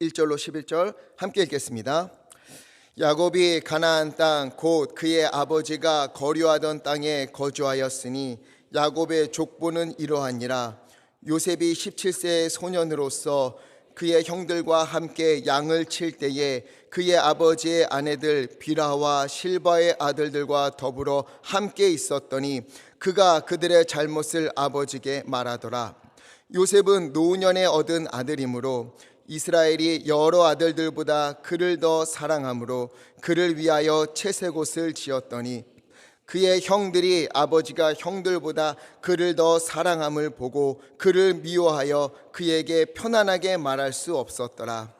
1절로 11절 함께 읽겠습니다. 야곱이 가나안 땅 곧 그의 아버지가 거류하던 땅에 거주하였으니 야곱의 족보는 이러하니라. 요셉이 17세의 소년으로서 그의 형들과 함께 양을 칠 때에 그의 아버지의 아내들 비라와 실바의 아들들과 더불어 함께 있었더니 그가 그들의 잘못을 아버지께 말하더라. 요셉은 노년에 얻은 아들이므로 이스라엘이 여러 아들들보다 그를 더 사랑하므로 그를 위하여 채색옷을 지었더니 그의 형들이 아버지가 형들보다 그를 더 사랑함을 보고 그를 미워하여 그에게 편안하게 말할 수 없었더라.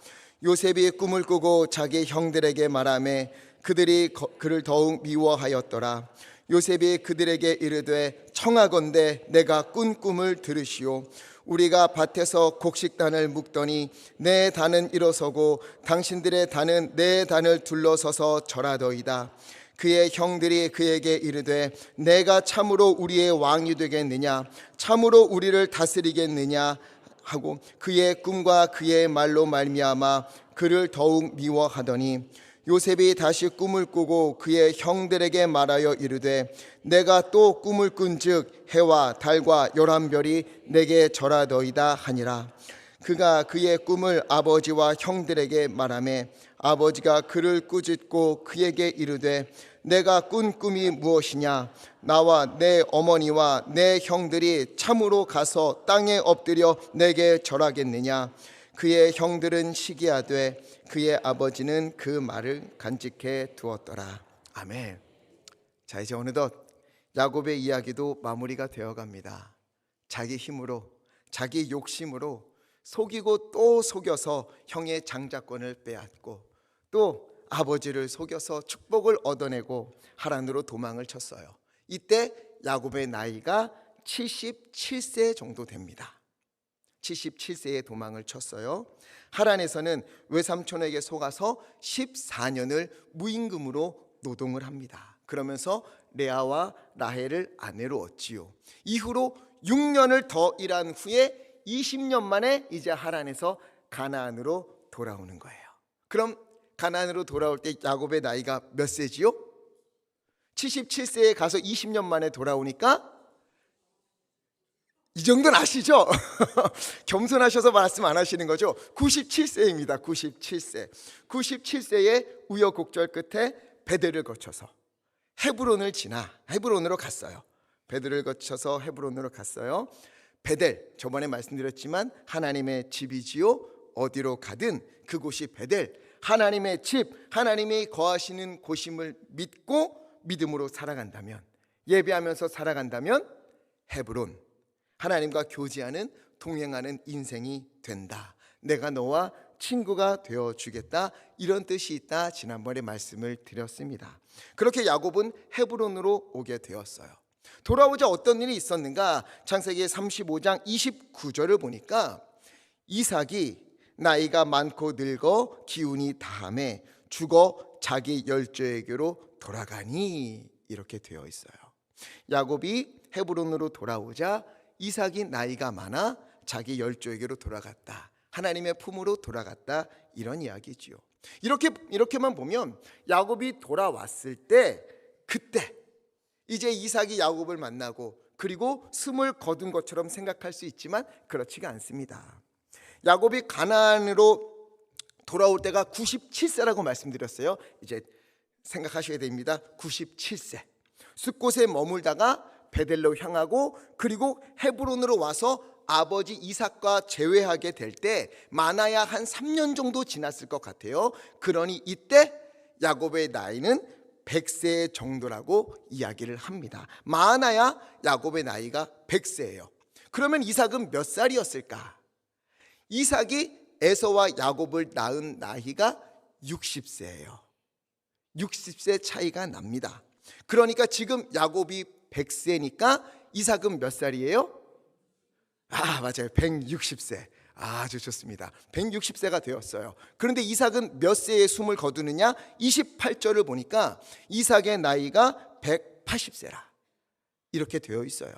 요셉이 꿈을 꾸고 자기 형들에게 말하매 그들이 그를 더욱 미워하였더라. 요셉이 그들에게 이르되 청하건대 내가 꾼 꿈을 들으시오. 우리가 밭에서 곡식단을 묶더니 내 단은 일어서고 당신들의 단은 내 단을 둘러서서 절하더이다. 그의 형들이 그에게 이르되 내가 참으로 우리의 왕이 되겠느냐, 참으로 우리를 다스리겠느냐 하고 그의 꿈과 그의 말로 말미암아 그를 더욱 미워하더니 요셉이 다시 꿈을 꾸고 그의 형들에게 말하여 이르되 내가 또 꿈을 꾼즉 해와 달과 11별이 내게 절하더이다 하니라. 그가 그의 꿈을 아버지와 형들에게 말하매 아버지가 그를 꾸짖고 그에게 이르되 내가 꾼 꿈이 무엇이냐? 나와 내 어머니와 내 형들이 참으로 가서 땅에 엎드려 내게 절하겠느냐? 그의 형들은 시기하되 그의 아버지는 그 말을 간직해 두었더라. 아멘. 자, 이제 어느덧 야곱의 이야기도 마무리가 되어갑니다. 자기 힘으로, 자기 욕심으로 속이고 또 속여서 형의 장자권을 빼앗고 또 아버지를 속여서 축복을 얻어내고 하란으로 도망을 쳤어요. 이때 야곱의 나이가 77세 정도 됩니다. 77세에 도망을 쳤어요. 하란에서는 외삼촌에게 속아서 14년을 무임금으로 노동을 합니다. 그러면서 레아와 라헬을 아내로 얻지요. 이후로 6년을 더 일한 후에 20년 만에 이제 하란에서 가나안으로 돌아오는 거예요. 그럼 가나안으로 돌아올 때 야곱의 나이가 몇 세지요? 77세에 가서 20년 만에 돌아오니까 이 정도는 아시죠? 겸손하셔서 말씀 안 하시는 거죠? 97세입니다. 97세. 97세에 우여곡절 끝에 베델을 거쳐서 헤브론을 지나 헤브론으로 갔어요. 베델을 거쳐서 헤브론으로 갔어요. 베델, 저번에 말씀드렸지만 하나님의 집이지요. 어디로 가든 그곳이 베델, 하나님의 집, 하나님이 거하시는 곳임을 믿고 믿음으로 살아간다면, 예배하면서 살아간다면 헤브론, 하나님과 교제하는 동행하는 인생이 된다. 내가 너와 친구가 되어주겠다, 이런 뜻이 있다. 지난번에 말씀을 드렸습니다. 그렇게 야곱은 헤브론으로 오게 되었어요. 돌아오자 어떤 일이 있었는가? 창세기 35장 29절을 보니까 이삭이 나이가 많고 늙어 기운이 다함에 죽어 자기 열조에게로 돌아가니, 이렇게 되어 있어요. 야곱이 헤브론으로 돌아오자 이삭이 나이가 많아 자기 열조에게로 돌아갔다. 하나님의 품으로 돌아갔다. 이런 이야기지요. 이렇게만 보면 야곱이 돌아왔을 때 그때 이제 이삭이 야곱을 만나고 그리고 숨을 거둔 것처럼 생각할 수 있지만 그렇지가 않습니다. 야곱이 가나안으로 돌아올 때가 97세라고 말씀드렸어요. 이제 생각하셔야 됩니다. 97세. 숫곳에 머물다가 베델로 향하고 그리고 헤브론으로 와서 아버지 이삭과 재회하게 될 때 많아야 한 3년 정도 지났을 것 같아요. 그러니 이때 야곱의 나이는 100세 정도라고 이야기를 합니다. 많아야 야곱의 나이가 100세예요. 그러면 이삭은 몇 살이었을까? 이삭이 에서와 야곱을 낳은 나이가 60세예요. 60세 차이가 납니다. 그러니까 지금 야곱이 100세니까 이삭은 몇 살이에요? 맞아요. 160세. 아주 좋습니다. 160세가 되었어요. 그런데 이삭은 몇 세에 숨을 거두느냐? 28절을 보니까 이삭의 나이가 180세라 이렇게 되어 있어요.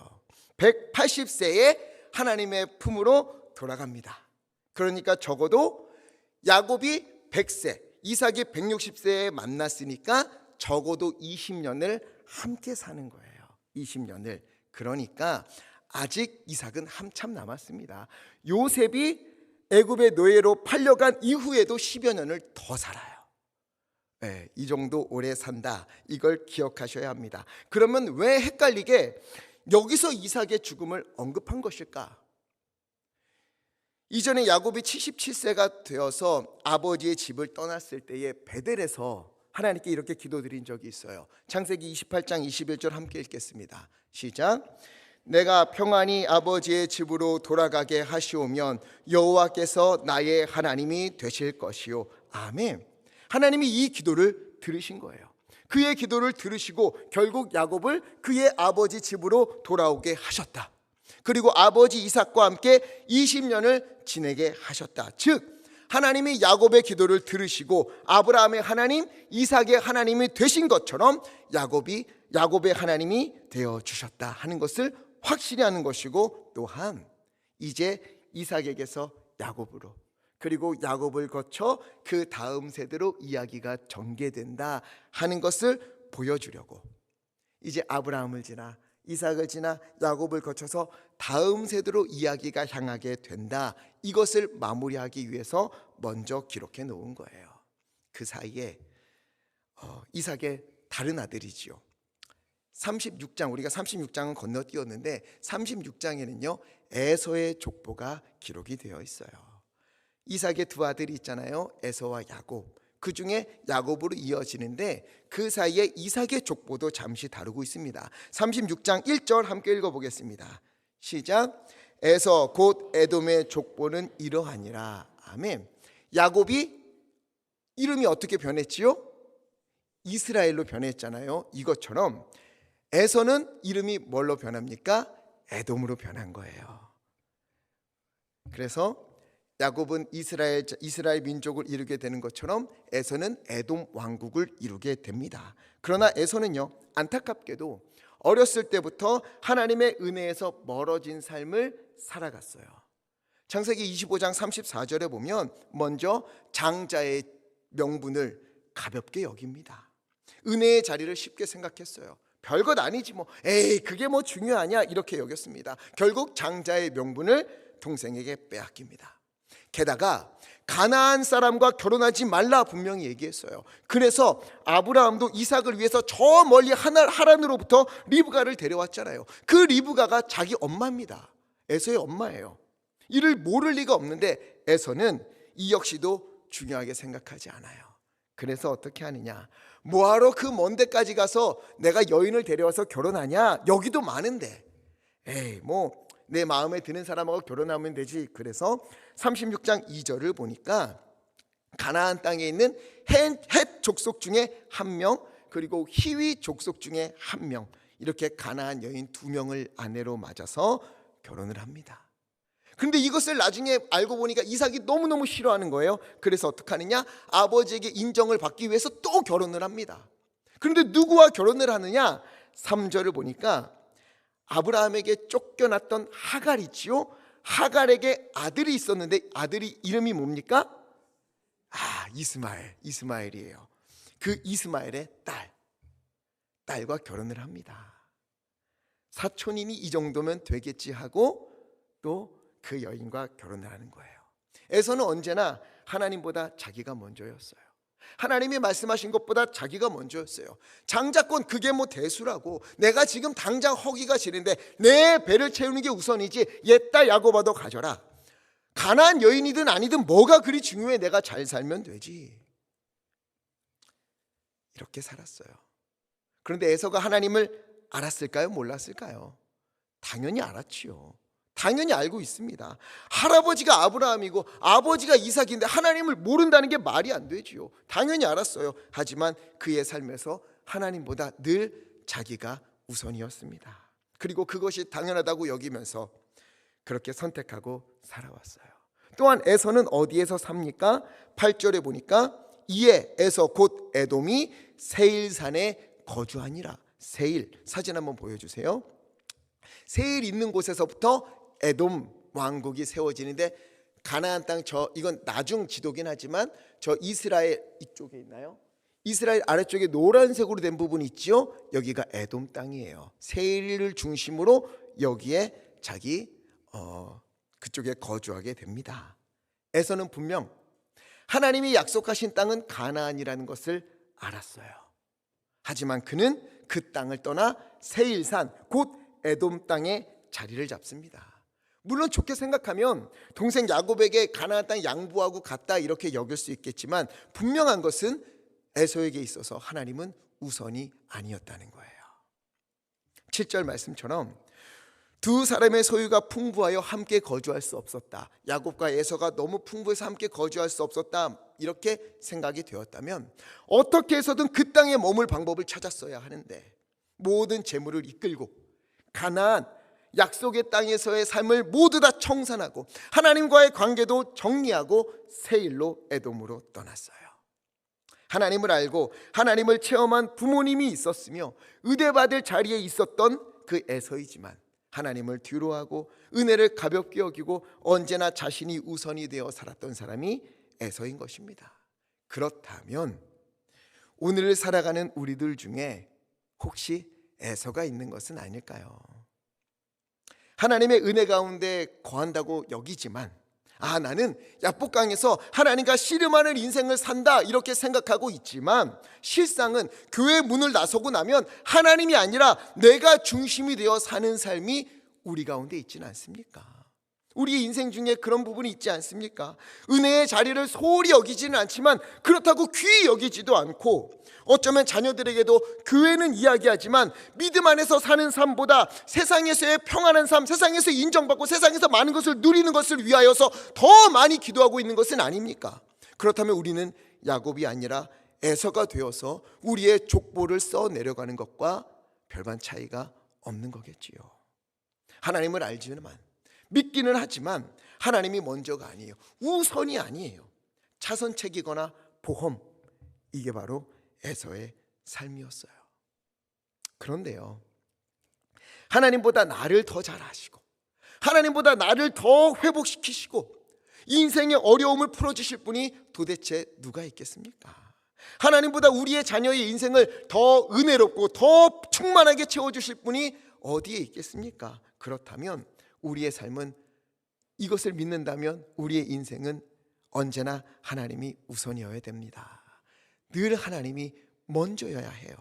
180세에 하나님의 품으로 돌아갑니다. 그러니까 적어도 야곱이 100세, 이삭이 160세에 만났으니까 적어도 20년을 함께 사는 거예요. 20년을. 그러니까 아직 이삭은 한참 남았습니다. 요셉이 애굽의 노예로 팔려간 이후에도 10여 년을 더 살아요. 네, 이 정도 오래 산다. 이걸 기억하셔야 합니다. 그러면 왜 헷갈리게 여기서 이삭의 죽음을 언급한 것일까? 이전에 야곱이 77세가 되어서 아버지의 집을 떠났을 때에 베델에서 하나님께 이렇게 기도드린 적이 있어요. 창세기 28장 21절 함께 읽겠습니다. 시작. 내가 평안히 아버지의 집으로 돌아가게 하시오면 여호와께서 나의 하나님이 되실 것이요. 아멘. 하나님이 이 기도를 들으신 거예요. 그의 기도를 들으시고 결국 야곱을 그의 아버지 집으로 돌아오게 하셨다. 그리고 아버지 이삭과 함께 20년을 지내게 하셨다. 즉 하나님이 야곱의 기도를 들으시고 아브라함의 하나님, 이삭의 하나님이 되신 것처럼 야곱이 야곱의 하나님이 되어 주셨다 하는 것을 확실히 하는 것이고, 또한 이제 이삭에게서 야곱으로, 그리고 야곱을 거쳐 그 다음 세대로 이야기가 전개된다 하는 것을 보여주려고 이제 아브라함을 지나 이삭을 지나 야곱을 거쳐서 다음 세대로 이야기가 향하게 된다, 이것을 마무리하기 위해서 먼저 기록해 놓은 거예요. 그 사이에 이삭의 다른 아들이지요. 36장, 우리가 36장은 건너뛰었는데 36장에는요 에서의 족보가 기록이 되어 있어요. 이삭의 두 아들이 있잖아요. 에서와 야곱. 그 중에 야곱으로 이어지는데 그 사이에 이삭의 족보도 잠시 다루고 있습니다. 36장 1절 함께 읽어보겠습니다. 시작. 에서 곧 에돔의 족보는 이러하니라. 아멘. 야곱이 이름이 어떻게 변했지요? 이스라엘로 변했잖아요. 이것처럼 에서는 이름이 뭘로 변합니까? 에돔으로 변한 거예요. 그래서 야곱은 이스라엘 민족을 이루게 되는 것처럼 에서는 에돔 왕국을 이루게 됩니다. 그러나 에서는요, 안타깝게도 어렸을 때부터 하나님의 은혜에서 멀어진 삶을 살아갔어요. 창세기 25장 34절에 보면 먼저 장자의 명분을 가볍게 여깁니다. 은혜의 자리를 쉽게 생각했어요. 별것 아니지 뭐, 에이 그게 뭐 중요하냐 이렇게 여겼습니다. 결국 장자의 명분을 동생에게 빼앗깁니다. 게다가 가나안 사람과 결혼하지 말라 분명히 얘기했어요. 그래서 아브라함도 이삭을 위해서 저 멀리 하란으로부터 리브가를 데려왔잖아요. 그 리브가가 자기 엄마입니다. 에서의 엄마예요. 이를 모를 리가 없는데 에서는 이 역시도 중요하게 생각하지 않아요. 그래서 어떻게 하느냐, 뭐하러 그 먼 데까지 가서 내가 여인을 데려와서 결혼하냐, 여기도 많은데 에이 뭐 내 마음에 드는 사람하고 결혼하면 되지. 그래서 36장 2절을 보니까 가나안 땅에 있는 헷 족속 중에 한 명, 그리고 히위 족속 중에 한 명, 이렇게 가나안 여인 2명을 아내로 맞아서 결혼을 합니다. 그런데 이것을 나중에 알고 보니까 이삭이 너무너무 싫어하는 거예요. 그래서 어떻게 하느냐, 아버지에게 인정을 받기 위해서 또 결혼을 합니다. 그런데 누구와 결혼을 하느냐, 3절을 보니까 아브라함에게 쫓겨났던 하갈이지요. 하갈에게 아들이 있었는데 아들이 이름이 뭡니까? 이스마엘이에요. 그 이스마엘의 딸과 결혼을 합니다. 사촌이니 이 정도면 되겠지 하고 또 그 여인과 결혼을 하는 거예요. 에서는 언제나 하나님보다 자기가 먼저였어요. 하나님이 말씀하신 것보다 자기가 먼저였어요. 장자권 그게 뭐 대수라고, 내가 지금 당장 허기가 지는데 내 배를 채우는 게 우선이지 옛딸 야곱아도 가져라. 가나안 여인이든 아니든 뭐가 그리 중요해, 내가 잘 살면 되지. 이렇게 살았어요. 그런데 에서가 하나님을 알았을까요? 몰랐을까요? 당연히 알았지요. 당연히 알고 있습니다. 할아버지가 아브라함이고 아버지가 이삭인데 하나님을 모른다는 게 말이 안 되지요. 당연히 알았어요. 하지만 그의 삶에서 하나님보다 늘 자기가 우선이었습니다. 그리고 그것이 당연하다고 여기면서 그렇게 선택하고 살아왔어요. 또한 에서는 어디에서 삽니까? 8절에 보니까 이에 에서 곧 에돔이 세일산에 거주하니라. 세일, 사진 한번 보여주세요. 세일 있는 곳에서부터 에돔 왕국이 세워지는데 가나안 땅 이건 나중 지도긴 하지만 저 이스라엘 이쪽에 있나요? 이스라엘 아래쪽에 노란색으로 된 부분이 있죠. 여기가 에돔 땅이에요. 세일을 중심으로 여기에 그쪽에 거주하게 됩니다. 에서는 분명 하나님이 약속하신 땅은 가나안이라는 것을 알았어요. 하지만 그는 그 땅을 떠나 세일산 곧 에돔 땅에 자리를 잡습니다. 물론 좋게 생각하면 동생 야곱에게 가나안 땅 양보하고 갔다 이렇게 여길 수 있겠지만 분명한 것은 에서에게 있어서 하나님은 우선이 아니었다는 거예요. 7절 말씀처럼 두 사람의 소유가 풍부하여 함께 거주할 수 없었다. 야곱과 에서가 너무 풍부해서 함께 거주할 수 없었다. 이렇게 생각이 되었다면 어떻게 해서든 그 땅에 머물 방법을 찾았어야 하는데 모든 재물을 이끌고 가나안 약속의 땅에서의 삶을 모두 다 청산하고 하나님과의 관계도 정리하고 세일로 에돔으로 떠났어요. 하나님을 알고 하나님을 체험한 부모님이 있었으며 의대받을 자리에 있었던 그 에서이지만 하나님을 뒤로하고 은혜를 가볍게 여기고 언제나 자신이 우선이 되어 살았던 사람이 에서인 것입니다. 그렇다면 오늘을 살아가는 우리들 중에 혹시 에서가 있는 것은 아닐까요? 하나님의 은혜 가운데 거한다고 여기지만 나는 야복강에서 하나님과 씨름하는 인생을 산다 이렇게 생각하고 있지만 실상은 교회 문을 나서고 나면 하나님이 아니라 내가 중심이 되어 사는 삶이 우리 가운데 있지는 않습니까? 우리 인생 중에 그런 부분이 있지 않습니까? 은혜의 자리를 소홀히 여기지는 않지만 그렇다고 귀히 여기지도 않고 어쩌면 자녀들에게도 교회는 이야기하지만 믿음 안에서 사는 삶보다 세상에서의 평안한 삶, 세상에서 인정받고 세상에서 많은 것을 누리는 것을 위하여서 더 많이 기도하고 있는 것은 아닙니까? 그렇다면 우리는 야곱이 아니라 에서가 되어서 우리의 족보를 써 내려가는 것과 별반 차이가 없는 거겠지요. 하나님을 알지만 믿기는 하지만 하나님이 먼저가 아니에요. 우선이 아니에요. 차선책이거나 보험, 이게 바로 에서의 삶이었어요. 그런데요, 하나님보다 나를 더 잘 아시고 하나님보다 나를 더 회복시키시고 인생의 어려움을 풀어주실 분이 도대체 누가 있겠습니까? 하나님보다 우리의 자녀의 인생을 더 은혜롭고 더 충만하게 채워주실 분이 어디에 있겠습니까? 그렇다면 우리의 삶은, 이것을 믿는다면 우리의 인생은 언제나 하나님이 우선이어야 됩니다. 늘 하나님이 먼저여야 해요.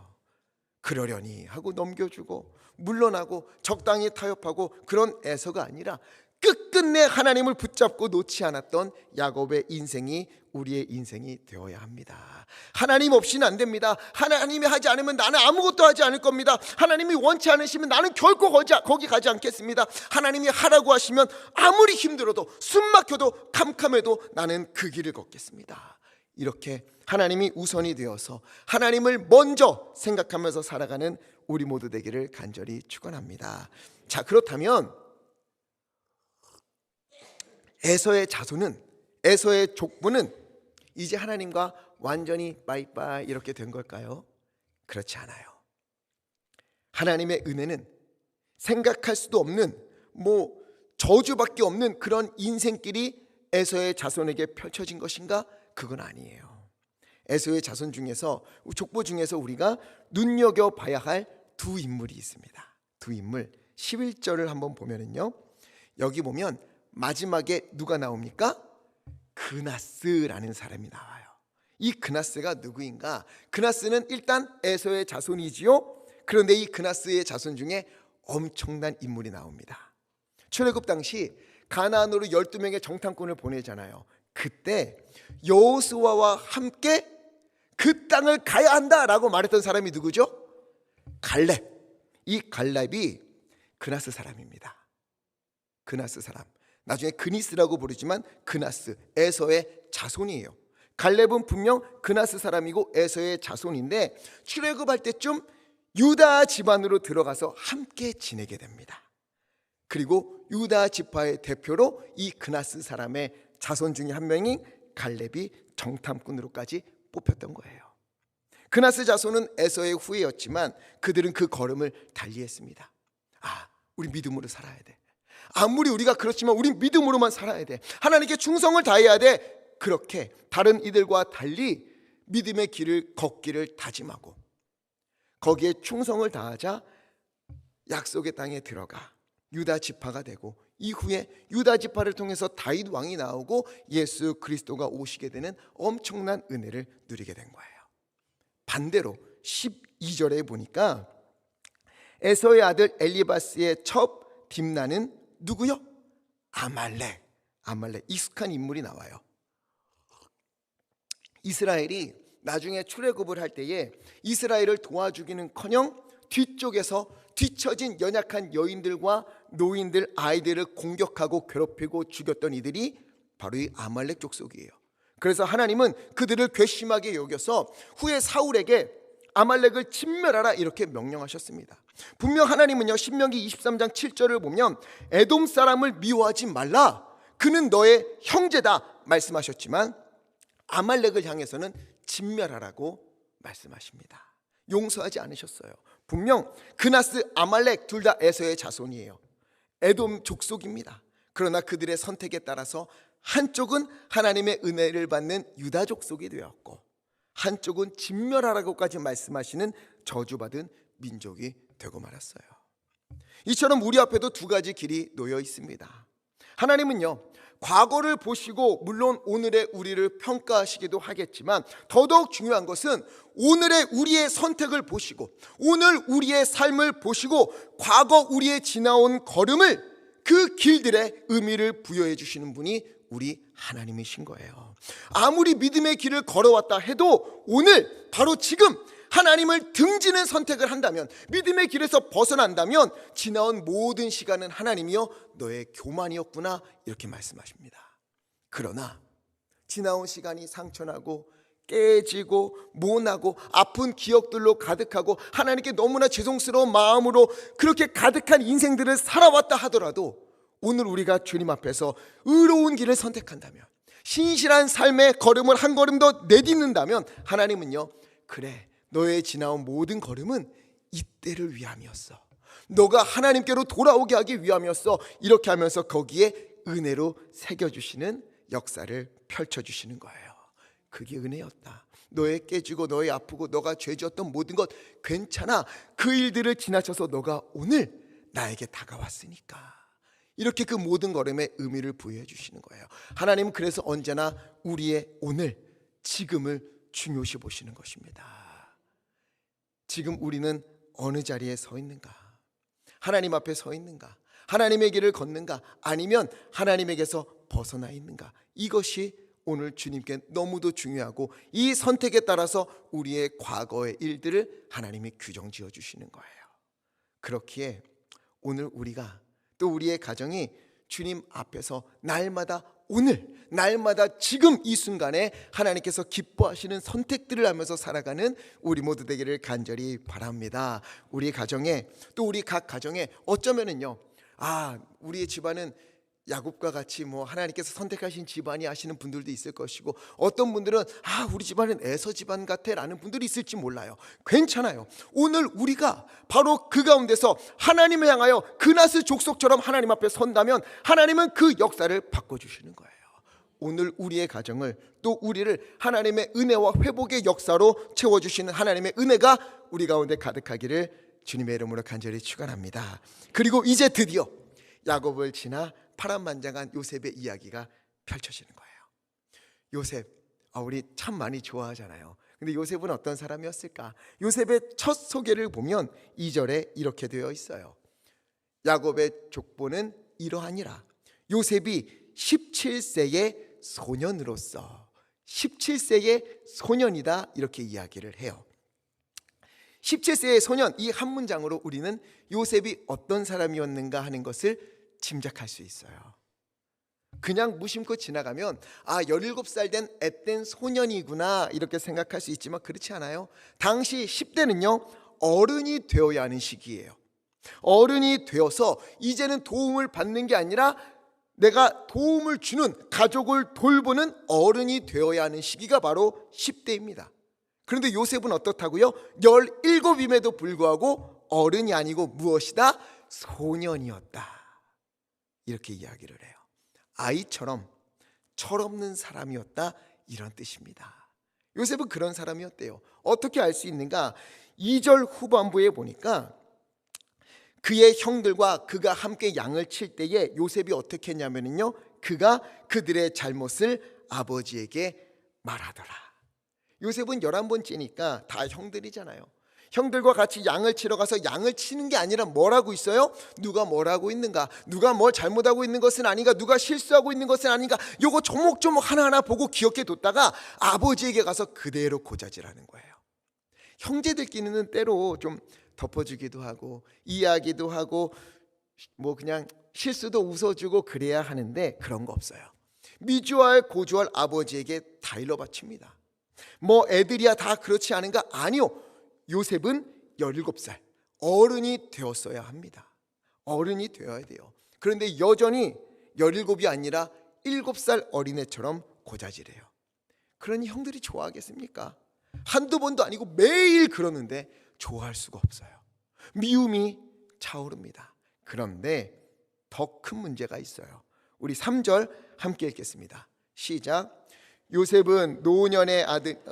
그러려니 하고 넘겨주고 물러나고 적당히 타협하고 그런 에서가 아니라 끝끝내 하나님을 붙잡고 놓지 않았던 야곱의 인생이 우리의 인생이 되어야 합니다. 하나님 없이는 안 됩니다. 하나님이 하지 않으면 나는 아무것도 하지 않을 겁니다. 하나님이 원치 않으시면 나는 결코 거기 가지 않겠습니다. 하나님이 하라고 하시면 아무리 힘들어도 숨 막혀도 캄캄해도 나는 그 길을 걷겠습니다. 이렇게 하나님이 우선이 되어서 하나님을 먼저 생각하면서 살아가는 우리 모두 되기를 간절히 축원합니다. 자, 그렇다면 에서의 자손은, 에서의 족보는 이제 하나님과 완전히 빠이빠이 이렇게 된 걸까요? 그렇지 않아요. 하나님의 은혜는 생각할 수도 없는 저주밖에 없는 그런 인생길이 에서의 자손에게 펼쳐진 것인가? 그건 아니에요. 에서의 자손 중에서, 족보 중에서 우리가 눈여겨봐야 할 두 인물이 있습니다. 두 인물, 11절을 한번 보면은요, 여기 보면 마지막에 누가 나옵니까? 그나스라는 사람이 나와요. 이 그나스가 누구인가? 그나스는 일단 에서의 자손이지요. 그런데 이 그나스의 자손 중에 엄청난 인물이 나옵니다. 출애굽 당시 가나안으로 12명의 정탐꾼을 보내잖아요. 그때 여호수아와 함께 그 땅을 가야 한다라고 말했던 사람이 누구죠? 갈렙. 이 갈렙이 그나스 사람입니다. 그나스 사람, 나중에 그니스라고 부르지만 그나스, 에서의 자손이에요. 갈렙은 분명 그나스 사람이고 에서의 자손인데 출애굽할 때쯤 유다 집안으로 들어가서 함께 지내게 됩니다. 그리고 유다 지파의 대표로 이 그나스 사람의 자손 중에 한 명인 갈렙이 정탐꾼으로까지 뽑혔던 거예요. 그나스 자손은 에서의 후예였지만 그들은 그 걸음을 달리했습니다. 우리 믿음으로 살아야 돼. 아무리 우리가 그렇지만 우린 믿음으로만 살아야 돼. 하나님께 충성을 다해야 돼. 그렇게 다른 이들과 달리 믿음의 길을 걷기를 다짐하고 거기에 충성을 다하자 약속의 땅에 들어가 유다 지파가 되고, 이후에 유다 지파를 통해서 다윗 왕이 나오고 예수 그리스도가 오시게 되는 엄청난 은혜를 누리게 된 거예요. 반대로 12절에 보니까 에서의 아들 엘리바스의 첩 딥나는 누구요? 아말렉. 익숙한 인물이 나와요. 이스라엘이 나중에 출애굽을 할 때에 이스라엘을 도와주기는커녕 뒤쪽에서 뒤처진 연약한 여인들과 노인들, 아이들을 공격하고 괴롭히고 죽였던 이들이 바로 이 아말렉 족속이에요. 그래서 하나님은 그들을 괘씸하게 여겨서 후에 사울에게 아말렉을 진멸하라 이렇게 명령하셨습니다. 분명 하나님은요, 신명기 23장 7절을 보면 에돔 사람을 미워하지 말라, 그는 너의 형제다 말씀하셨지만 아말렉을 향해서는 진멸하라고 말씀하십니다. 용서하지 않으셨어요. 분명 그나스, 아말렉 둘 다 에서의 자손이에요. 에돔 족속입니다. 그러나 그들의 선택에 따라서 한쪽은 하나님의 은혜를 받는 유다 족속이 되었고 한쪽은 진멸하라고까지 말씀하시는 저주받은 민족이 되고 말았어요. 이처럼 우리 앞에도 두 가지 길이 놓여 있습니다. 하나님은요, 과거를 보시고 물론 오늘의 우리를 평가하시기도 하겠지만 더더욱 중요한 것은 오늘의 우리의 선택을 보시고 오늘 우리의 삶을 보시고 과거 우리의 지나온 걸음을, 그 길들의 의미를 부여해 주시는 분이 우리 하나님이신 거예요. 아무리 믿음의 길을 걸어왔다 해도 오늘 바로 지금 하나님을 등지는 선택을 한다면, 믿음의 길에서 벗어난다면 지나온 모든 시간은 하나님이여 너의 교만이었구나 이렇게 말씀하십니다. 그러나 지나온 시간이 상처나고 깨지고 모나고 아픈 기억들로 가득하고 하나님께 너무나 죄송스러운 마음으로 그렇게 가득한 인생들을 살아왔다 하더라도 오늘 우리가 주님 앞에서 의로운 길을 선택한다면, 신실한 삶의 걸음을 한 걸음 더 내딛는다면 하나님은요, 그래 너의 지나온 모든 걸음은 이때를 위함이었어, 너가 하나님께로 돌아오게 하기 위함이었어, 이렇게 하면서 거기에 은혜로 새겨주시는 역사를 펼쳐주시는 거예요. 그게 은혜였다. 너의 깨지고 너의 아프고 너가 죄지었던 모든 것 괜찮아, 그 일들을 지나쳐서 너가 오늘 나에게 다가왔으니까, 이렇게 그 모든 걸음에 의미를 부여해 주시는 거예요. 하나님은 그래서 언제나 우리의 오늘, 지금을 중요시 보시는 것입니다. 지금 우리는 어느 자리에 서 있는가? 하나님 앞에 서 있는가? 하나님의 길을 걷는가? 아니면 하나님에게서 벗어나 있는가? 이것이 오늘 주님께 너무도 중요하고 이 선택에 따라서 우리의 과거의 일들을 하나님이 규정 지어 주시는 거예요. 그렇기에 오늘 우리가 또 우리의 가정이 주님 앞에서 날마다 오늘, 날마다 지금 이 순간에 하나님께서 기뻐하시는 선택들을 하면서 살아가는 우리 모두 되기를 간절히 바랍니다. 우리 가정에, 또 우리 각 가정에 어쩌면은요, 우리의 집안은 야곱과 같이 하나님께서 선택하신 집안이 하시는 분들도 있을 것이고, 어떤 분들은 우리 집안은 에서 집안 같아 라는 분들이 있을지 몰라요. 괜찮아요. 오늘 우리가 바로 그 가운데서 하나님을 향하여 그나스 족속처럼 하나님 앞에 선다면 하나님은 그 역사를 바꿔주시는 거예요. 오늘 우리의 가정을, 또 우리를 하나님의 은혜와 회복의 역사로 채워주시는 하나님의 은혜가 우리 가운데 가득하기를 주님의 이름으로 간절히 축원합니다. 그리고 이제 드디어 야곱을 지나 파란만장한 요셉의 이야기가 펼쳐지는 거예요. 요셉, 우리 참 많이 좋아하잖아요. 근데 요셉은 어떤 사람이었을까? 요셉의 첫 소개를 보면 2절에 이렇게 되어 있어요. 야곱의 족보는 이러하니라. 요셉이 17세의 소년으로서, 17세의 소년이다 이렇게 이야기를 해요. 17세의 소년, 이 한 문장으로 우리는 요셉이 어떤 사람이었는가 하는 것을 짐작할 수 있어요. 그냥 무심코 지나가면 17살 된 앳된 소년이구나 이렇게 생각할 수 있지만 그렇지 않아요. 당시 10대는요 어른이 되어야 하는 시기예요. 어른이 되어서 이제는 도움을 받는 게 아니라 내가 도움을 주는, 가족을 돌보는 어른이 되어야 하는 시기가 바로 10대입니다. 그런데 요셉은 어떻다고요? 17임에도 불구하고 어른이 아니고 무엇이다? 소년이었다. 이렇게 이야기를 해요. 아이처럼 철없는 사람이었다, 이런 뜻입니다. 요셉은 그런 사람이었대요. 어떻게 알 수 있는가? 2절 후반부에 보니까 그의 형들과 그가 함께 양을 칠 때에 요셉이 어떻게 했냐면요, 그가 그들의 잘못을 아버지에게 말하더라. 요셉은 11번째니까 다 형들이잖아요. 형들과 같이 양을 치러 가서 양을 치는 게 아니라 뭘 하고 있어요? 누가 뭘 하고 있는가? 누가 뭘 잘못하고 있는 것은 아닌가? 누가 실수하고 있는 것은 아닌가? 요거 조목조목 하나하나 보고 기억해 뒀다가 아버지에게 가서 그대로 고자질하는 거예요. 형제들끼리는 때로 좀 덮어주기도 하고 이야기도 하고 뭐 그냥 실수도 웃어주고 그래야 하는데 그런 거 없어요. 미주알 고주알 아버지에게 다 일러 바칩니다. 뭐 애들이야 다 그렇지 않은가? 아니요. 요셉은 17살 어른이 되었어야 합니다. 어른이 되어야 돼요. 그런데 여전히 17이 아니라 7살 어린애처럼 고자질해요. 그러니 형들이 좋아하겠습니까? 한두 번도 아니고 매일 그러는데 좋아할 수가 없어요. 미움이 차오릅니다. 그런데 더 큰 문제가 있어요. 우리 3절 함께 읽겠습니다. 시작. 요셉은 노년의 아들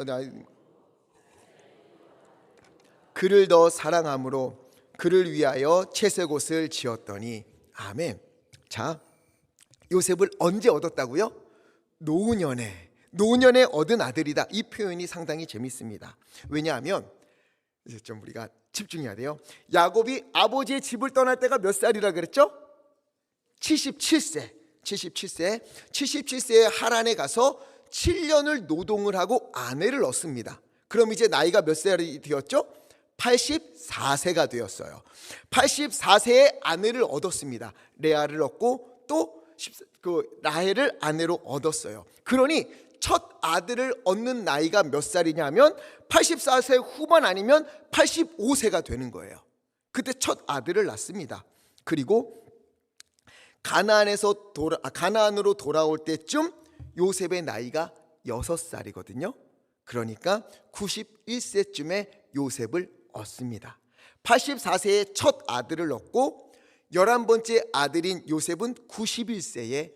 그를 더 사랑함으로 그를 위하여 채색옷을 지었더니. 아멘. 자, 요셉을 언제 얻었다고요? 노년에 얻은 아들이다. 이 표현이 상당히 재밌습니다. 왜냐하면 이제 좀 우리가 집중해야 돼요. 야곱이 아버지의 집을 떠날 때가 몇 살이라 그랬죠? 77세에 하란에 가서 7년을 노동을 하고 아내를 얻습니다. 그럼 이제 나이가 몇 살이 되었죠? 84세가 되었어요. 84세에 아내를 얻었습니다. 레아를 얻고 또 라헬을 아내로 얻었어요. 그러니 첫 아들을 얻는 나이가 몇 살이냐면 84세 후반 아니면 85세가 되는 거예요. 그때 첫 아들을 낳습니다. 그리고 가나안으로 돌아올 때쯤 요셉의 나이가 6살이거든요. 그러니까 91세쯤에 요셉을 얻습니다. 84세에 첫 아들을 얻고 11번째 아들인 요셉은 91세에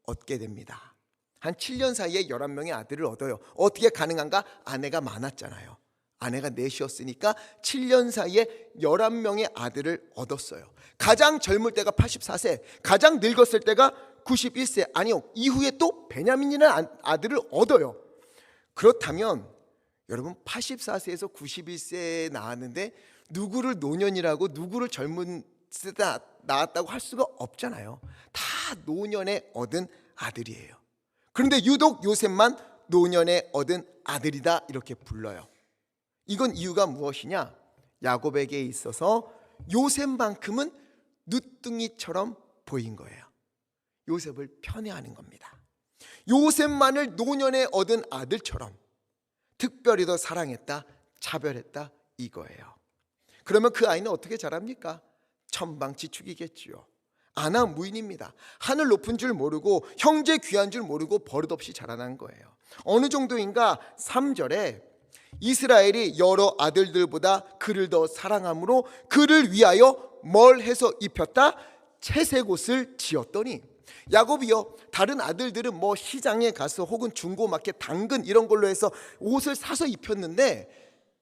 얻게 됩니다. 한 7년 사이에 11명의 아들을 얻어요. 어떻게 가능한가? 아내가 많았잖아요. 아내가 넷이었으니까 7년 사이에 11명의 아들을 얻었어요. 가장 젊을 때가 84세, 가장 늙었을 때가 91세. 아니요, 이후에 또 베냐민이라는 아들을 얻어요. 그렇다면 여러분 84세에서 91세에 낳았는데 누구를 노년이라고 누구를 젊은 세다 낳았다고 할 수가 없잖아요. 다 노년에 얻은 아들이에요. 그런데 유독 요셉만 노년에 얻은 아들이다 이렇게 불러요. 이건 이유가 무엇이냐? 야곱에게 있어서 요셉만큼은 누뚱이처럼 보인 거예요. 요셉을 편애하는 겁니다. 요셉만을 노년에 얻은 아들처럼 특별히 더 사랑했다, 차별했다 이거예요. 그러면 그 아이는 어떻게 자랍니까? 천방지축이겠지요. 아나무인입니다. 하늘 높은 줄 모르고 형제 귀한 줄 모르고 버릇없이 자라난 거예요. 어느 정도인가? 3절에 이스라엘이 여러 아들들보다 그를 더 사랑함으로 그를 위하여 뭘 해서 입혔다? 채색옷을 지었더니. 야곱이요, 다른 아들들은 뭐 시장에 가서 혹은 중고마켓 당근 이런 걸로 해서 옷을 사서 입혔는데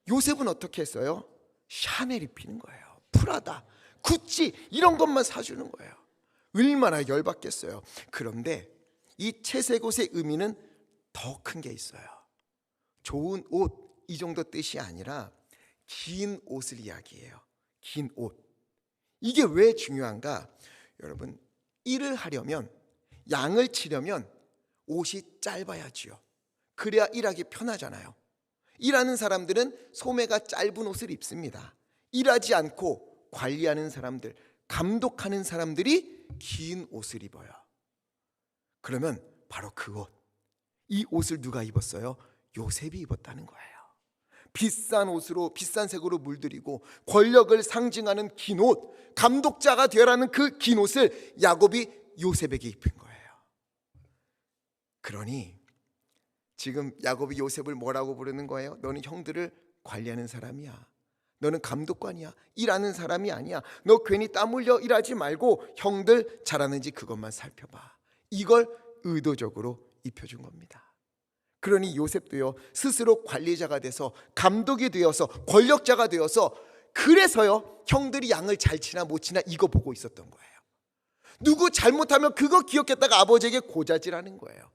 요셉은 어떻게 했어요? 샤넬 입히는 거예요. 프라다, 구찌 이런 것만 사주는 거예요. 얼마나 열받겠어요. 그런데 이 채색옷의 의미는 더 큰 게 있어요. 좋은 옷 이 정도 뜻이 아니라 긴 옷을 이야기해요. 긴 옷. 이게 왜 중요한가? 여러분, 일을 하려면, 양을 치려면 옷이 짧아야지요. 그래야 일하기 편하잖아요. 일하는 사람들은 소매가 짧은 옷을 입습니다. 일하지 않고 관리하는 사람들, 감독하는 사람들이 긴 옷을 입어요. 그러면 바로 그 옷, 이 옷을 누가 입었어요? 요셉이 입었다는 거예요. 비싼 옷으로, 비싼 색으로 물들이고 권력을 상징하는 긴 옷, 감독자가 되라는 그 긴 옷을 야곱이 요셉에게 입힌 거예요. 그러니 지금 야곱이 요셉을 뭐라고 부르는 거예요? 너는 형들을 관리하는 사람이야. 너는 감독관이야. 일하는 사람이 아니야. 너 괜히 땀 흘려 일하지 말고 형들 잘하는지 그것만 살펴봐. 이걸 의도적으로 입혀준 겁니다. 그러니 요셉도요, 스스로 관리자가 돼서 감독이 되어서 권력자가 되어서, 그래서요 형들이 양을 잘 치나 못 치나 이거 보고 있었던 거예요. 누구 잘못하면 그거 기억했다가 아버지에게 고자질하는 거예요.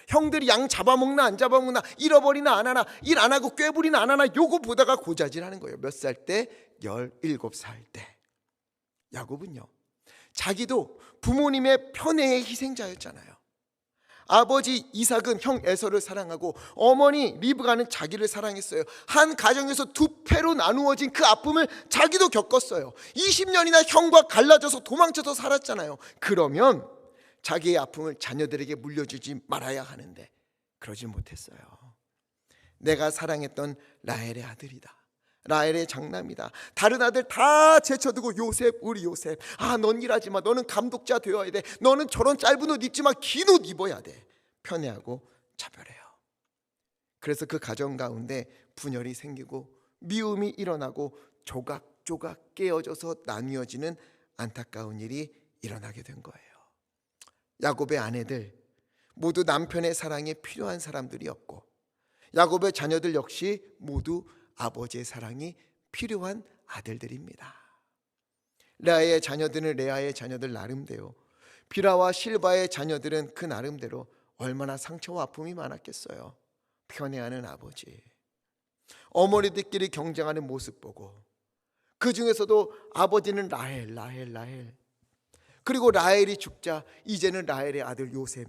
형들이 양 잡아먹나 안 잡아먹나, 잃어버리나 안 하나, 일 안 하고 꾀부리나 안 하나, 요거 보다가 고자질하는 거예요. 몇 살 때? 17살 때. 야곱은요, 자기도 부모님의 편애의 희생자였잖아요. 아버지 이삭은 형 에서를 사랑하고 어머니 리브가는 자기를 사랑했어요. 한 가정에서 두 패로 나누어진 그 아픔을 자기도 겪었어요. 20년이나 형과 갈라져서 도망쳐서 살았잖아요. 그러면 자기의 아픔을 자녀들에게 물려주지 말아야 하는데 그러지 못했어요. 내가 사랑했던 라헬의 아들이다. 라헬의 장남이다. 다른 아들 다 제쳐두고 요셉, 우리 요셉, 넌 일하지 마. 너는 감독자 되어야 돼. 너는 저런 짧은 옷 입지 마. 긴 옷 입어야 돼. 편애하고 차별해요. 그래서 그 가정 가운데 분열이 생기고 미움이 일어나고 조각조각 깨어져서 나뉘어지는 안타까운 일이 일어나게 된 거예요. 야곱의 아내들 모두 남편의 사랑이 필요한 사람들이었고, 야곱의 자녀들 역시 모두 아버지의 사랑이 필요한 아들들입니다. 레아의 자녀들은 레아의 자녀들 나름대로, 비라와 실바의 자녀들은 그 나름대로 얼마나 상처와 아픔이 많았겠어요. 편애하는 아버지, 어머니들끼리 경쟁하는 모습 보고, 그 중에서도 아버지는 라헬, 그리고 라헬이 죽자 이제는 라헬의 아들 요셉.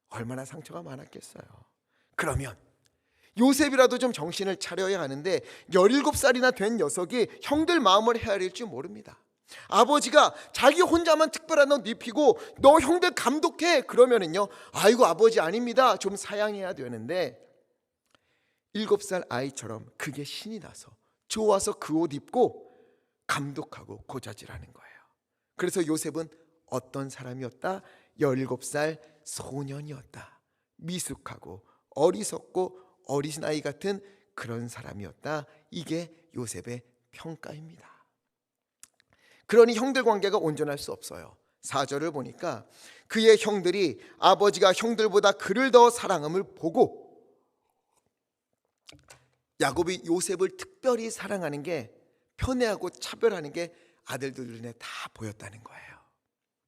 얼마나 상처가 많았겠어요. 그러면 요셉이라도 좀 정신을 차려야 하는데 17살이나 된 녀석이 형들 마음을 헤아릴 줄 모릅니다. 아버지가 자기 혼자만 특별한 옷 입히고 너 형들 감독해 그러면은요, 아이고 아버지 아닙니다, 좀 사양해야 되는데 7살 아이처럼 그게 신이 나서 좋아서 그 옷 입고 감독하고 고자질하는 거예요. 그래서 요셉은 어떤 사람이었다? 17살 소년이었다. 미숙하고 어리석고 어린아이 같은 그런 사람이었다. 이게 요셉의 평가입니다. 그러니 형들 관계가 온전할 수 없어요. 4절을 보니까 그의 형들이 아버지가 형들보다 그를 더 사랑함을 보고, 야곱이 요셉을 특별히 사랑하는 게, 편애하고 차별하는 게 아들들 눈에 다 보였다는 거예요.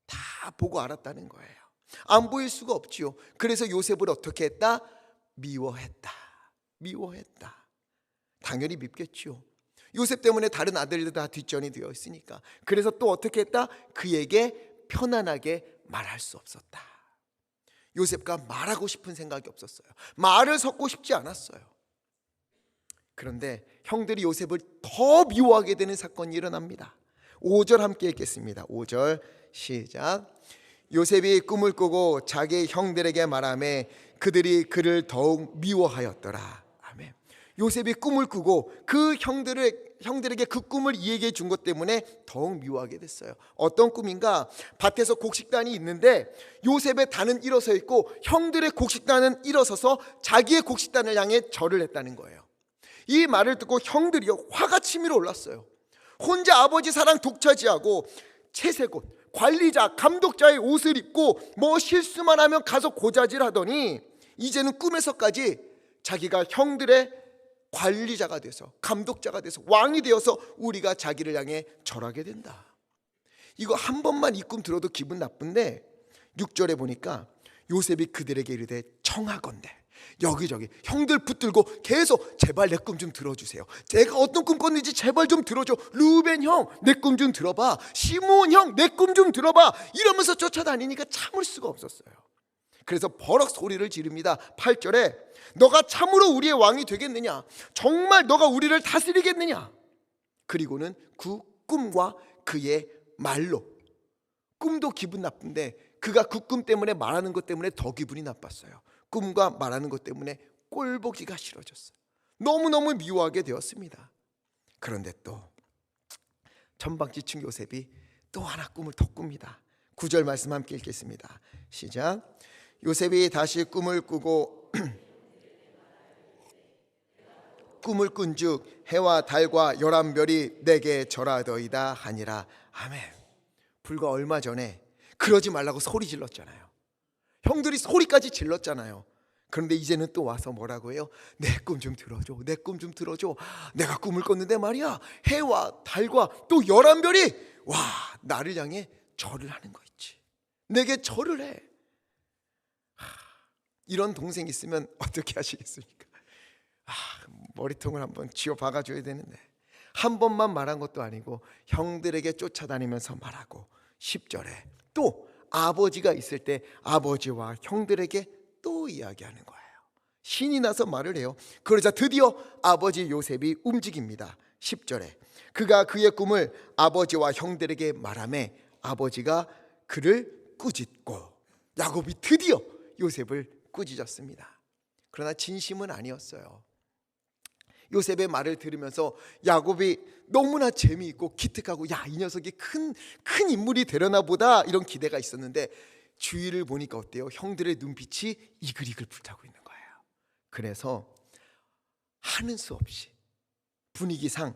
다 보고 알았다는 거예요. 안 보일 수가 없지요. 그래서 요셉을 어떻게 했다? 미워했다. 당연히 밉겠지요. 요셉 때문에 다른 아들들 다 뒷전이 되어 있으니까. 그래서 또 어떻게 했다? 그에게 편안하게 말할 수 없었다. 요셉과 말하고 싶은 생각이 없었어요. 말을 섞고 싶지 않았어요. 그런데 형들이 요셉을 더 미워하게 되는 사건이 일어납니다. 5절 함께 읽겠습니다. 5절 시작. 요셉이 꿈을 꾸고 자기 형들에게 말하매 그들이 그를 더욱 미워하였더라. 아멘. 요셉이 꿈을 꾸고 그 형들에게 그 꿈을 이야기해 준 것 때문에 더욱 미워하게 됐어요. 어떤 꿈인가? 밭에서 곡식단이 있는데 요셉의 단은 일어서 있고 형들의 곡식단은 일어서서 자기의 곡식단을 향해 절을 했다는 거예요. 이 말을 듣고 형들이 화가 치밀어 올랐어요. 혼자 아버지 사랑 독차지하고 채색옷, 관리자, 감독자의 옷을 입고 뭐 실수만 하면 가서 고자질하더니 이제는 꿈에서까지 자기가 형들의 관리자가 돼서, 감독자가 돼서, 왕이 되어서 우리가 자기를 향해 절하게 된다. 이거 한 번만 이 꿈 들어도 기분 나쁜데 6절에 보니까 요셉이 그들에게 이르되 청하건대, 여기저기 형들 붙들고 계속 제발 내 꿈 좀 들어주세요. 제가 어떤 꿈 꿨는지 제발 좀 들어줘. 루벤 형 내 꿈 좀 들어봐. 시므온 형 내 꿈 좀 들어봐. 이러면서 쫓아다니니까 참을 수가 없었어요. 그래서 버럭 소리를 지릅니다. 8절에 너가 참으로 우리의 왕이 되겠느냐? 정말 너가 우리를 다스리겠느냐? 그리고는 그 꿈과 그의 말로, 꿈도 기분 나쁜데 그가 그 꿈 때문에 말하는 것 때문에 더 기분이 나빴어요. 꿈과 말하는 것 때문에 꼴보기가 싫어졌어요. 너무너무 미워하게 되었습니다. 그런데 또 천방지축 요셉이 또 하나 꿈을 더 꿉니다. 9절 말씀 함께 읽겠습니다. 시작. 요셉이 다시 꿈을 꾸고 꿈을 꾼즉 해와 달과 11별이 내게 절하더이다 하니라. 아멘. 불과 얼마 전에 그러지 말라고 소리 질렀잖아요. 형들이 소리까지 질렀잖아요. 그런데 이제는 또 와서 뭐라고 해요? 내 꿈 좀 들어줘, 내 꿈 좀 들어줘. 내가 꿈을 꿨는데 말이야, 해와 달과 또 11별이 와 나를 향해 절을 하는 거 있지. 내게 절을 해. 이런 동생 있으면 어떻게 하시겠습니까? 머리통을 한번 쥐어 박아줘야 되는데, 한 번만 말한 것도 아니고 형들에게 쫓아다니면서 말하고 10절에 또 아버지가 있을 때 아버지와 형들에게 또 이야기하는 거예요. 신이 나서 말을 해요. 그러자 드디어 아버지 요셉이 움직입니다. 10절에 그가 그의 꿈을 아버지와 형들에게 말하매 아버지가 그를 꾸짖고, 야곱이 드디어 요셉을 꾸짖었습니다. 그러나 진심은 아니었어요. 요셉의 말을 들으면서 야곱이 너무나 재미있고 기특하고, 야, 이 녀석이 큰 인물이 되려나 보다, 이런 기대가 있었는데 주위를 보니까 어때요? 형들의 눈빛이 이글이글 불타고 있는 거예요. 그래서 하는 수 없이 분위기상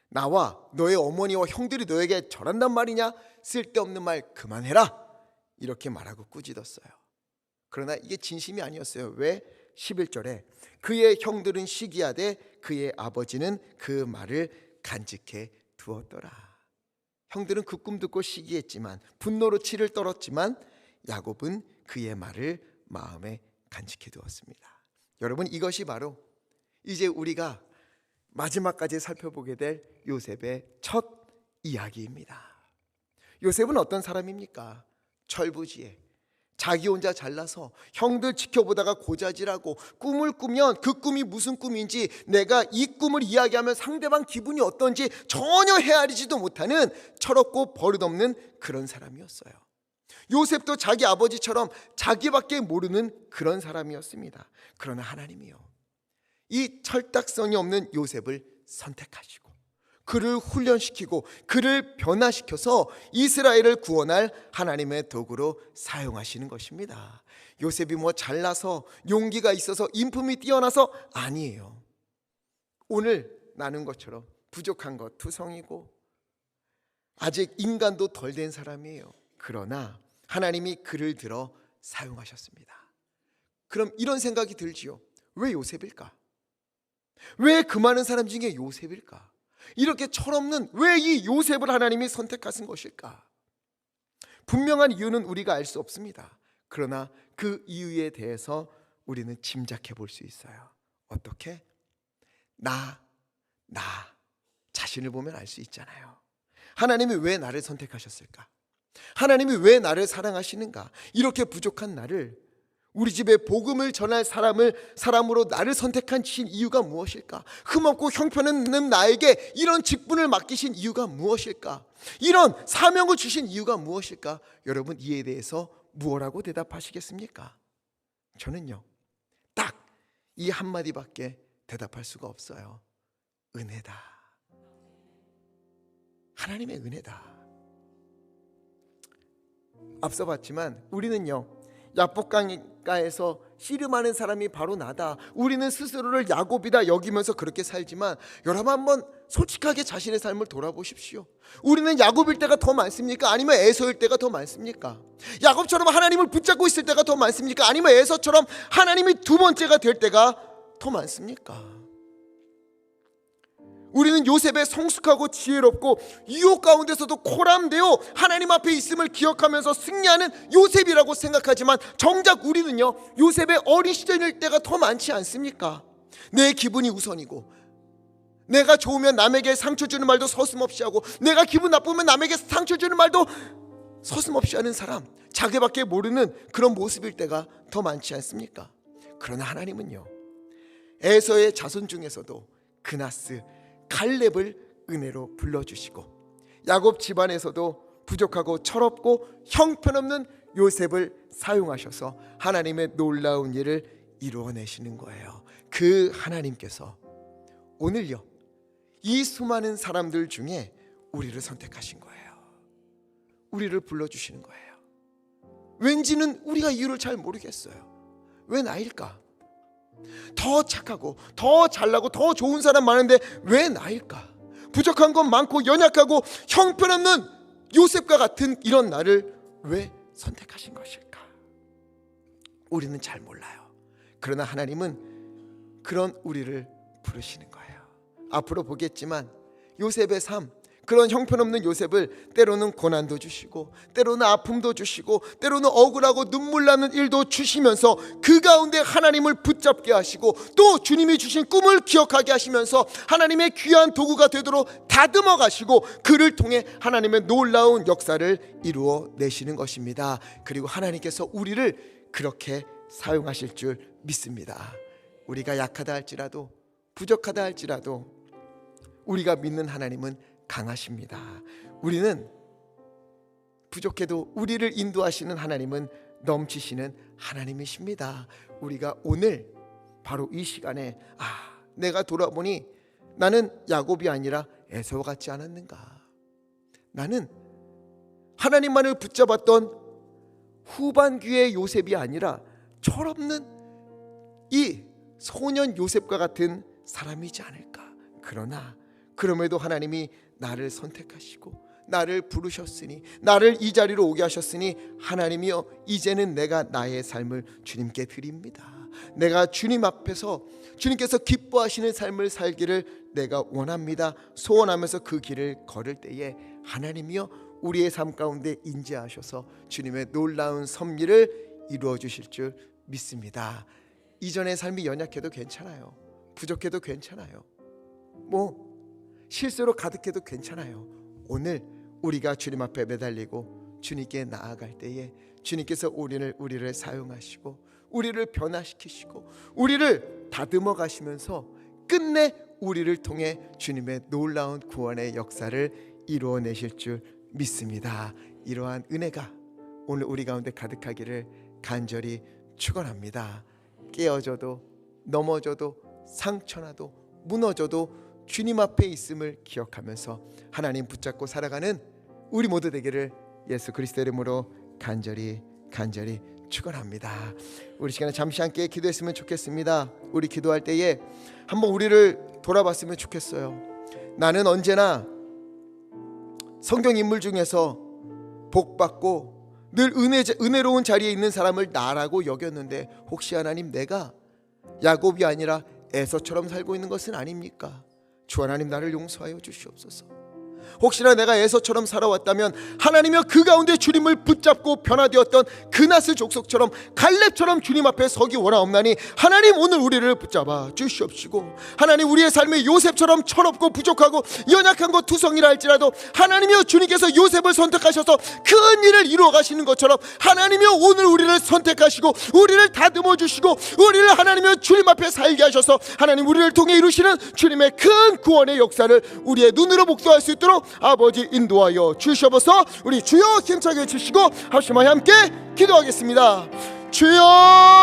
나와 너의 어머니와 형들이 너에게 절한단 말이냐? 쓸데없는 말 그만해라, 이렇게 말하고 꾸짖었어요. 그러나 이게 진심이 아니었어요. 왜? 11절에 그의 형들은 시기하되 그의 아버지는 그 말을 간직해 두었더라. 형들은 그 꿈 듣고 시기했지만, 분노로 치를 떨었지만 야곱은 그의 말을 마음에 간직해 두었습니다. 여러분, 이것이 바로 이제 우리가 마지막까지 살펴보게 될 요셉의 첫 이야기입니다. 요셉은 어떤 사람입니까? 철부지에 자기 혼자 잘나서 형들 지켜보다가 고자질하고, 꿈을 꾸면 그 꿈이 무슨 꿈인지, 내가 이 꿈을 이야기하면 상대방 기분이 어떤지 전혀 헤아리지도 못하는 철없고 버릇없는 그런 사람이었어요. 요셉도 자기 아버지처럼 자기밖에 모르는 그런 사람이었습니다. 그러나 하나님이요, 이 철딱선이 없는 요셉을 선택하시고 그를 훈련시키고 그를 변화시켜서 이스라엘을 구원할 하나님의 도구로 사용하시는 것입니다. 요셉이 뭐 잘나서 용기가 있어서 인품이 뛰어나서 아니에요. 오늘 나눈 것처럼 부족한 것 투성이고 아직 인간도 덜 된 사람이에요. 그러나 하나님이 그를 들어 사용하셨습니다. 그럼 이런 생각이 들지요. 왜 요셉일까? 왜 그 많은 사람 중에 요셉일까? 이렇게 철없는 왜 이 요셉을 하나님이 선택하신 것일까? 분명한 이유는 우리가 알 수 없습니다. 그러나 그 이유에 대해서 우리는 짐작해 볼 수 있어요. 어떻게? 나 자신을 보면 알 수 있잖아요. 하나님이 왜 나를 선택하셨을까? 하나님이 왜 나를 사랑하시는가? 이렇게 부족한 나를, 우리 집에 복음을 전할 사람으로 나를 선택한 이유가 무엇일까? 흠없고 형편없는 나에게 이런 직분을 맡기신 이유가 무엇일까? 이런 사명을 주신 이유가 무엇일까? 여러분, 이에 대해서 무엇라고 대답하시겠습니까? 저는요, 딱 이 한마디밖에 대답할 수가 없어요. 은혜다. 하나님의 은혜다. 앞서 봤지만 우리는요, 야복강가에서 씨름하는 사람이 바로 나다, 우리는 스스로를 야곱이다 여기면서 그렇게 살지만, 여러분 한번 솔직하게 자신의 삶을 돌아보십시오. 우리는 야곱일 때가 더 많습니까? 아니면 에서일 때가 더 많습니까? 야곱처럼 하나님을 붙잡고 있을 때가 더 많습니까? 아니면 에서처럼 하나님이 두 번째가 될 때가 더 많습니까? 우리는 요셉의 성숙하고 지혜롭고 유혹 가운데서도 코람되어 하나님 앞에 있음을 기억하면서 승리하는 요셉이라고 생각하지만, 정작 우리는요, 요셉의 어린 시절일 때가 더 많지 않습니까? 내 기분이 우선이고, 내가 좋으면 남에게 상처 주는 말도 서슴없이 하고, 내가 기분 나쁘면 남에게 상처 주는 말도 서슴없이 하는 사람, 자기밖에 모르는 그런 모습일 때가 더 많지 않습니까? 그러나 하나님은요, 에서의 자손 중에서도 그나스, 갈렙을 은혜로 불러주시고, 야곱 집안에서도 부족하고 철없고 형편없는 요셉을 사용하셔서 하나님의 놀라운 일을 이루어내시는 거예요. 그 하나님께서 오늘요, 이 수많은 사람들 중에 우리를 선택하신 거예요. 우리를 불러주시는 거예요. 왠지는 우리가 이유를 잘 모르겠어요. 왜 나일까? 더 착하고 더 잘나고 더 좋은 사람 많은데 왜 나일까? 부족한 건 많고 연약하고 형편없는 요셉과 같은 이런 나를 왜 선택하신 것일까? 우리는 잘 몰라요. 그러나 하나님은 그런 우리를 부르시는 거예요. 앞으로 보겠지만 요셉의 삶, 그런 형편없는 요셉을 때로는 고난도 주시고 때로는 아픔도 주시고 때로는 억울하고 눈물 나는 일도 주시면서 그 가운데 하나님을 붙잡게 하시고 또 주님이 주신 꿈을 기억하게 하시면서 하나님의 귀한 도구가 되도록 다듬어 가시고 그를 통해 하나님의 놀라운 역사를 이루어 내시는 것입니다. 그리고 하나님께서 우리를 그렇게 사용하실 줄 믿습니다. 우리가 약하다 할지라도 부족하다 할지라도 우리가 믿는 하나님은 강하십니다. 우리는 부족해도 우리를 인도하시는 하나님은 넘치시는 하나님이십니다. 우리가 오늘 바로 이 시간에 내가 돌아보니 나는 야곱이 아니라 에사와 같지 않았는가? 나는 하나님만을 붙잡았던 후반기의 요셉이 아니라 철없는 이 소년 요셉과 같은 사람이지 않을까? 그러나 그럼에도 하나님이 나를 선택하시고 나를 부르셨으니 나를 이 자리로 오게 하셨으니 하나님이여 이제는 내가 나의 삶을 주님께 드립니다. 내가 주님 앞에서 주님께서 기뻐하시는 삶을 살기를 내가 원합니다. 소원하면서 그 길을 걸을 때에 하나님이여 우리의 삶 가운데 인재하셔서 주님의 놀라운 섭리를 이루어 주실 줄 믿습니다. 이전의 삶이 연약해도 괜찮아요. 부족해도 괜찮아요. 실수로 가득해도 괜찮아요. 오늘 우리가 주님 앞에 매달리고 주님께 나아갈 때에 주님께서 우리를 사용하시고 우리를 변화시키시고 우리를 다듬어 가시면서 끝내 우리를 통해 주님의 놀라운 구원의 역사를 이루어내실 줄 믿습니다. 이러한 은혜가 오늘 우리 가운데 가득하기를 간절히 축원합니다. 깨어져도 넘어져도 상처나도 무너져도 주님 앞에 있음을 기억하면서 하나님 붙잡고 살아가는 우리 모두 되기를 예수 그리스도의 이름으로 간절히 축원합니다. 우리 시간에 잠시 함께 기도했으면 좋겠습니다. 우리 기도할 때에 한번 우리를 돌아봤으면 좋겠어요. 나는 언제나 성경 인물 중에서 복받고 늘 은혜로운 자리에 있는 사람을 나라고 여겼는데 혹시 하나님 내가 야곱이 아니라 에서처럼 살고 있는 것은 아닙니까? 주 하나님 나를 용서하여 주시옵소서. 혹시나 내가 에서처럼 살아왔다면 하나님이여 그 가운데 주님을 붙잡고 변화되었던 그나스 족속처럼 갈렙처럼 주님 앞에 서기 원하옵나니 하나님 오늘 우리를 붙잡아 주시옵시고 하나님 우리의 삶이 요셉처럼 철없고 부족하고 연약한 것 투성이라 할지라도 하나님이여 주님께서 요셉을 선택하셔서 큰 일을 이루어 가시는 것처럼 하나님이여 오늘 우리를 선택하시고 우리를 다듬어 주시고 우리를 하나님이여 주님 앞에 살게 하셔서 하나님 우리를 통해 이루시는 주님의 큰 구원의 역사를 우리의 눈으로 목도할 수 있도록 아버지 인도하여 주시옵소서. 우리 주여 힘차게 외치시고 합심하여 함께 기도하겠습니다. 주여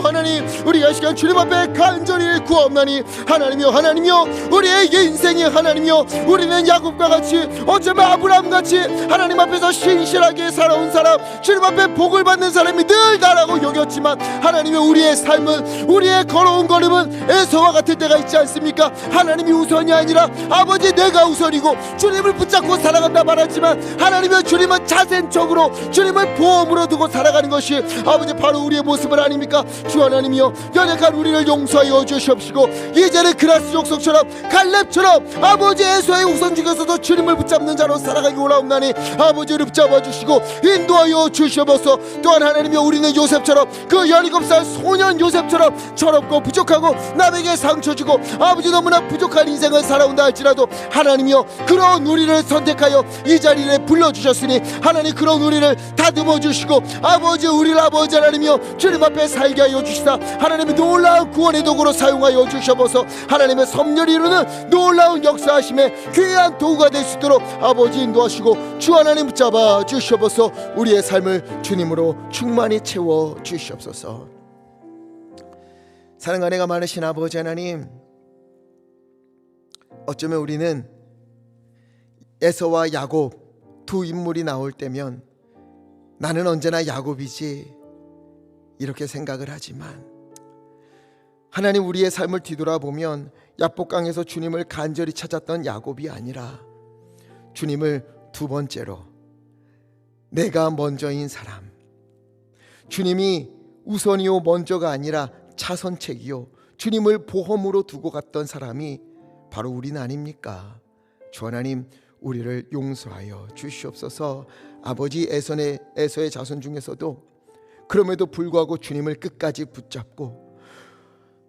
하나님 우리가 이 시간 주님 앞에 간절히 구하옵나니 하나님이여 우리의 인생이 하나님이여 우리는 야곱과 같이 어쩌면 아브라함같이 하나님 앞에서 신실하게 살아온 사람 주님 앞에 복을 받는 사람이 늘 나라고 여겼지만 하나님이여 우리의 삶은 우리의 걸어온 걸음은 에서와 같을 때가 있지 않습니까? 하나님이 우선이 아니라 아버지 내가 우선이고 주님을 붙잡고 살아간다 말하지만 하나님이여 주님은 자생적으로 주님을 보험으로 두고 살아가는 것이 아버지 바로 우리의 모습은 아닙니까? 주 하나님이여 연약한 우리를 용서하여 주시옵시고 이제는 그나스 족속처럼 갈렙처럼 아버지 에서의 우선 중에서도 주님을 붙잡는 자로 살아가기 원하옵나니 아버지를 붙잡아 주시고 인도하여 주시옵소서. 또한 하나님이여 우리는 요셉처럼 그 17살 소년 요셉처럼 철없고 부족하고 남에게 상처 주고 아버지 너무나 부족한 인생을 살아온다 할지라도 하나님이여 그런 우리를 선택하여 이 자리에 불러주셨으니 하나님 그런 우리를 다듬어 주시고 아버지 우리를 아버지 하나님이여 주님 앞에 살게 하여 주시다 하나님의 놀라운 구원의 도구로 사용하여 주셔서 하나님의 섭리를 이루는 놀라운 역사하심의 귀한 도구가 될 수 있도록 아버지 인도하시고 주 하나님 붙잡아 주시옵소서. 우리의 삶을 주님으로 충만히 채워 주시옵소서. 사랑과 은혜가 많으신 아버지 하나님, 어쩌면 우리는 에서와 야곱 두 인물이 나올 때면 나는 언제나 야곱이지 이렇게 생각을 하지만 하나님, 우리의 삶을 뒤돌아보면 야복강에서 주님을 간절히 찾았던 야곱이 아니라 주님을 두 번째로 내가 먼저인 사람, 주님이 우선이요 먼저가 아니라 차선책이요 주님을 보험으로 두고 갔던 사람이 바로 우리는 아닙니까? 주 하나님, 우리를 용서하여 주시옵소서. 아버지 에서의 자손 중에서도 그럼에도 불구하고 주님을 끝까지 붙잡고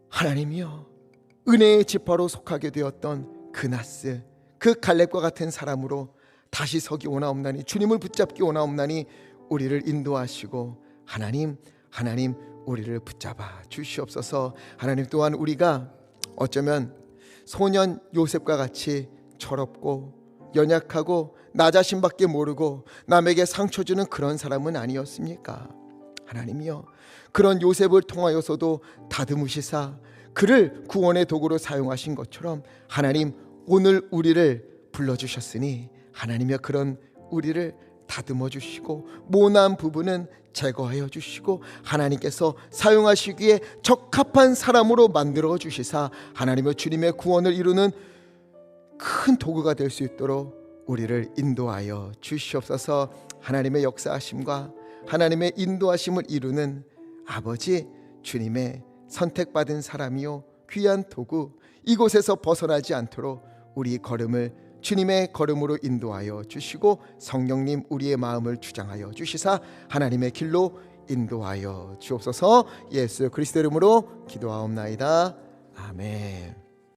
하나님이여 은혜의 지파로 속하게 되었던 그 나스, 그 갈렙과 같은 사람으로 다시 서기 원하옵나니, 주님을 붙잡기 원하옵나니 우리를 인도하시고 하나님 우리를 붙잡아 주시옵소서. 하나님, 또한 우리가 어쩌면 소년 요셉과 같이 철없고 연약하고 나 자신밖에 모르고 남에게 상처 주는 그런 사람은 아니었습니까? 하나님이여, 그런 요셉을 통하여서도 다듬으시사 그를 구원의 도구로 사용하신 것처럼 하나님, 오늘 우리를 불러주셨으니 하나님이여, 그런 우리를 다듬어 주시고 모난 부분은 제거하여 주시고 하나님께서 사용하시기에 적합한 사람으로 만들어 주시사 하나님의 주님의 구원을 이루는 큰 도구가 될 수 있도록 우리를 인도하여 주시옵소서. 하나님의 역사하심과 하나님의 인도하심을 이루는 아버지 주님의 선택받은 사람이요 귀한 도구, 이곳에서 벗어나지 않도록 우리 걸음을 주님의 걸음으로 인도하여 주시고 성령님 우리의 마음을 주장하여 주시사 하나님의 길로 인도하여 주옵소서. 예수 그리스도 이름으로 기도하옵나이다. 아멘.